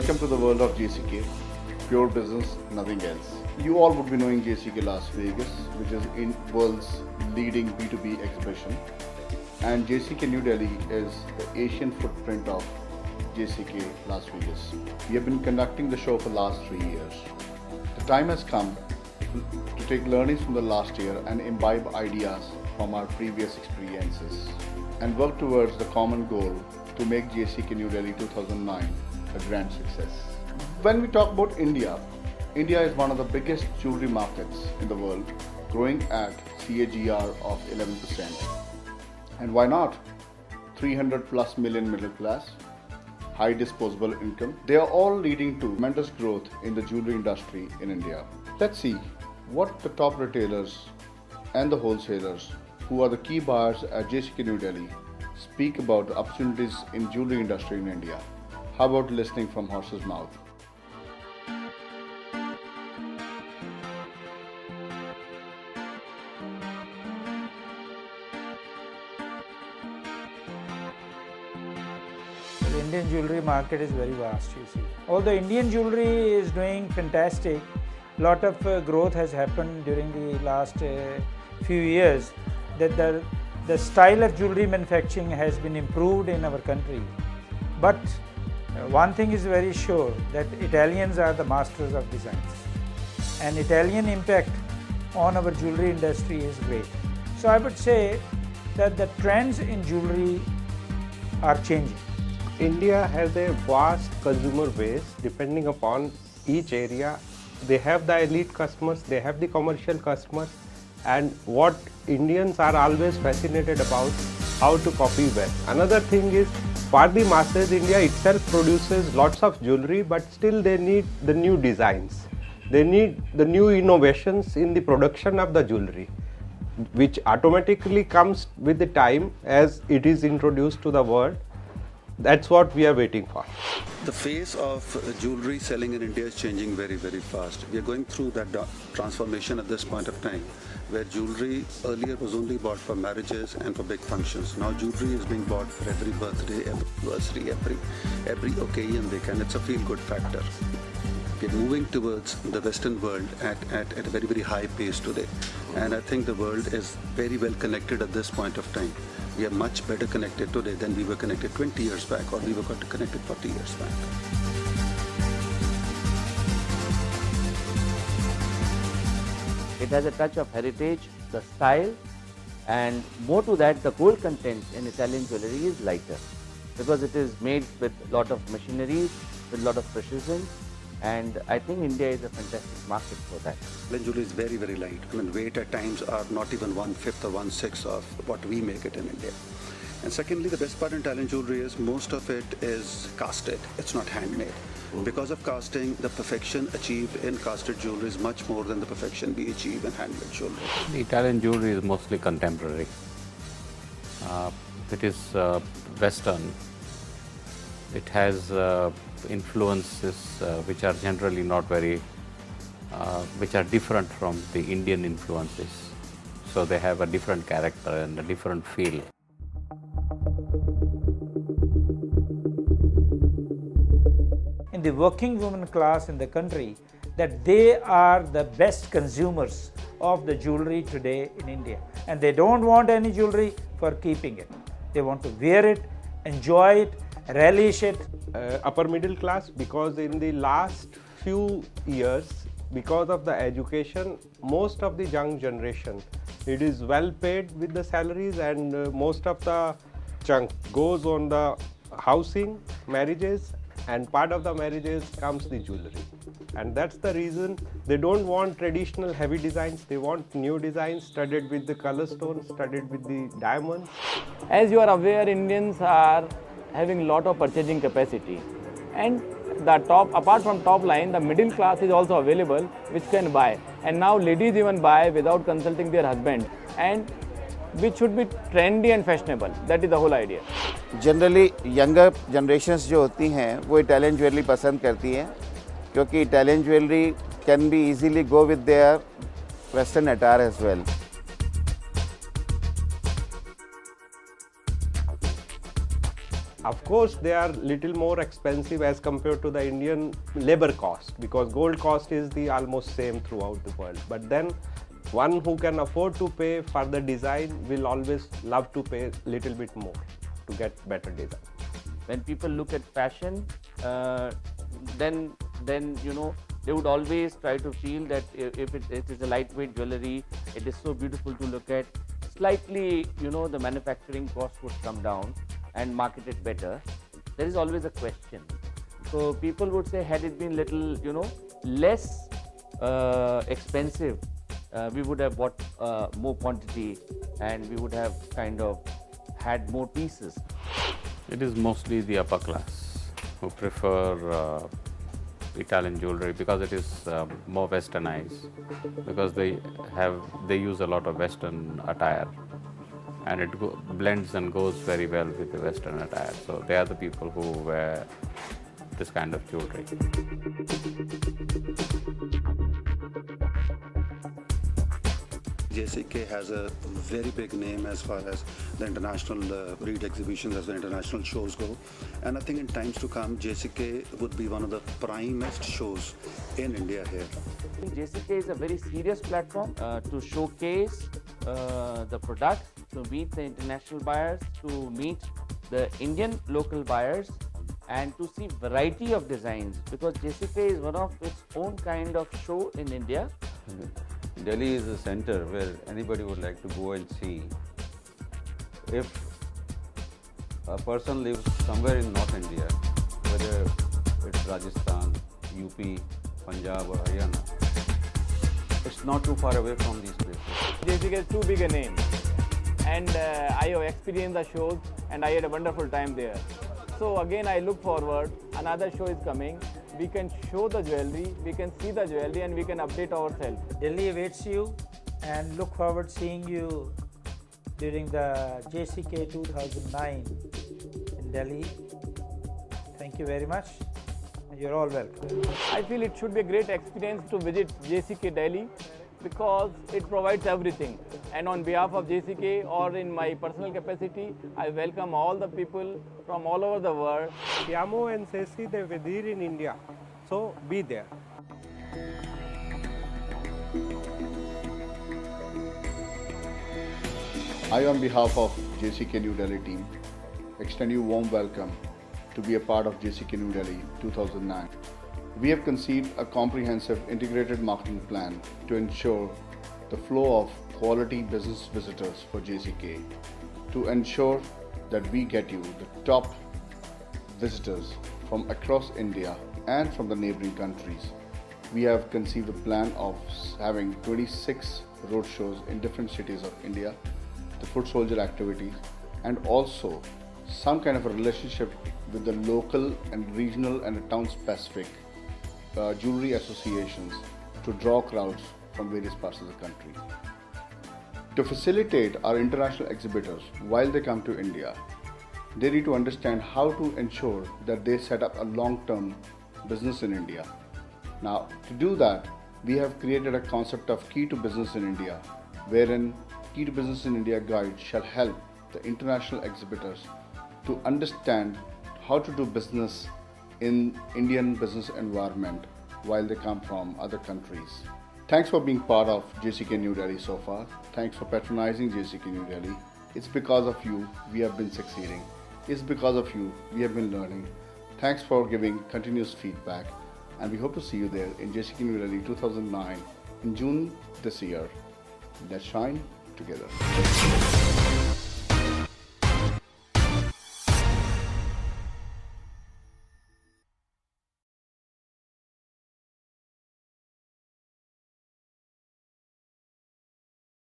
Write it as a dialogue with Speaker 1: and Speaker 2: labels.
Speaker 1: Welcome to the world of JCK, pure business, nothing else. You all would be knowing JCK Las Vegas, which is in world's leading B2B exhibition. And JCK New Delhi is the Asian footprint of JCK Las Vegas. We have been conducting the show for the last 3 years. The time has come to take learnings from the last year and imbibe ideas from our previous experiences and work towards the common goal to make JCK New Delhi 2009 a grand success. When we talk about India, India is one of the biggest jewelry markets in the world, growing at CAGR of 11%. And why not? 300 plus million middle class, high disposable income, they are all leading to tremendous growth in the jewelry industry in India. Let's see what the top retailers and the wholesalers who are the key buyers at JCK New Delhi speak about the opportunities in jewelry industry in India. How about listening from horse's mouth?
Speaker 2: The Indian jewelry market is very vast, you see. Although Indian jewelry is doing fantastic, lot of growth has happened during the last few years, that the style of jewelry manufacturing has been improved in our country. But one thing is very sure, that Italians are the masters of designs, and Italian impact on our jewelry industry is great. So I would say that the trends in jewelry are changing.
Speaker 3: India has a vast consumer base. Depending upon each area, they have the elite customers, they have the commercial customers, and what Indians are always fascinated about, how to copy well. Another thing is, for the masses, India itself produces lots of jewelry, but still they need the new designs. They need the new innovations in the production of the jewelry, which automatically comes with the time as it is introduced to the world. That's what we are waiting for.
Speaker 4: The face of jewelry selling in India is changing very, very fast. We are going through that transformation at this point of time, where jewelry earlier was only bought for marriages and for big functions. Now jewelry is being bought for every birthday, every anniversary, every occasion they can. It's a feel-good factor. We are moving towards the Western world at a very, very high pace today. And I think the world is very well connected at this point of time. We are much better connected today than we were connected 20 years back, or we were connected 40 years back.
Speaker 5: It has a touch of heritage, the style, and more to that, the gold content in Italian jewelry is lighter, because it is made with a lot of machinery, with a lot of precision, and I think India is a fantastic market for that.
Speaker 4: Italian jewelry is very, very light. I mean, weight at times are not even 1/5 or 1/6 of what we make it in India. And secondly, the best part in Italian jewelry is most of it is casted. It's not handmade. Because of casting, the perfection achieved in casted jewelry is much more than the perfection we achieve in handmade jewelry.
Speaker 6: The Italian jewelry is mostly contemporary. It is Western. It has influences which are generally not very, which are different from the Indian influences. So they have a different character and a different feel.
Speaker 2: In the working women class in the country, that they are the best consumers of the jewelry today in India, and they don't want any jewelry for keeping it. They want to wear it, enjoy it, relish it.
Speaker 3: Upper middle class, because in the last few years, because of the education, most of the young generation, it is well paid with the salaries, and most of the chunk goes on the housing, marriages, and part of the marriages comes the jewelry. And that's the reason they don't want traditional heavy designs, they want new designs studded with the color stones, studded with the diamonds.
Speaker 5: As you are aware, Indians are having a lot of purchasing capacity, and the top, apart from top line, the middle class is also available which can buy, and now ladies even buy without consulting their husband, and which should be trendy and fashionable. That is the whole idea.
Speaker 7: Generally younger generations जो होती हैं वो Italian jewellery पसंद करती हैं, क्योंकि Italian jewellery can be easily go with their western attire as well.
Speaker 3: Of course, they are little more expensive as compared to the Indian labor cost, because gold cost is the almost same throughout the world. But then one who can afford to pay for the design will always love to pay little bit more to get better design.
Speaker 8: When people look at fashion, then you know, they would always try to feel that if it is a lightweight jewelry, it is so beautiful to look at. Slightly, you know, the manufacturing cost would come down and market it better. There is always a question. So people would say, had it been little, you know, less expensive, we would have bought more quantity and we would have kind of had more pieces.
Speaker 6: It is mostly the upper class who prefer Italian jewelry because it is more westernized, because they use a lot of western attire, and it blends and goes very well with the western attire. So they are the people who wear this kind of jewelry.
Speaker 4: JCK has a very big name as far as the international breed exhibitions, as the international shows go. And I think in times to come, JCK would be one of the primest shows in India here.
Speaker 8: JCK is a very serious platform to showcase the products, to meet the international buyers, to meet the Indian local buyers, and to see variety of designs, because JCK is one of its own kind of show in India.
Speaker 9: Delhi is a center where anybody would like to go and see. If a person lives somewhere in North India, whether it's Rajasthan, UP, Punjab or Haryana, it's not too far away from these places.
Speaker 5: JCK is too big a name, and I have experienced the shows and I had a wonderful time there. So again, I look forward, another show is coming. We can show the jewelry, we can see the jewelry, and we can update ourselves.
Speaker 2: Delhi awaits you, and look forward seeing you during the JCK 2009 in Delhi. Thank you very much, and you're all welcome.
Speaker 5: I feel it should be a great experience to visit JCK Delhi because it provides everything. And on behalf of JCK or in my personal capacity, I welcome all the people from all over the world.
Speaker 3: Siamo and Ceci, they were there in India, so be there.
Speaker 1: I, on behalf of JCK New Delhi team, extend you a warm welcome to be a part of JCK New Delhi 2009. We have conceived a comprehensive integrated marketing plan to ensure the flow of quality business visitors for JCK, to ensure that we get you the top visitors from across India and from the neighboring countries. We have conceived a plan of having 26 road shows in different cities of India, the foot soldier activities, and also some kind of a relationship with the local and regional and town specific jewelry associations to draw crowds from various parts of the country. To facilitate our international exhibitors while they come to India, they need to understand how to ensure that they set up a long-term business in India. Now, to do that, we have created a concept of Key to Business in India, wherein Key to Business in India guide shall help the international exhibitors to understand how to do business in Indian business environment while they come from other countries. Thanks for being part of JCK New Delhi so far. Thanks for patronizing JCK New Delhi. It's because of you we have been succeeding. It's because of you we have been learning. Thanks for giving continuous feedback, and we hope to see you there in JCK New Delhi 2009 in June this year. Let's shine together.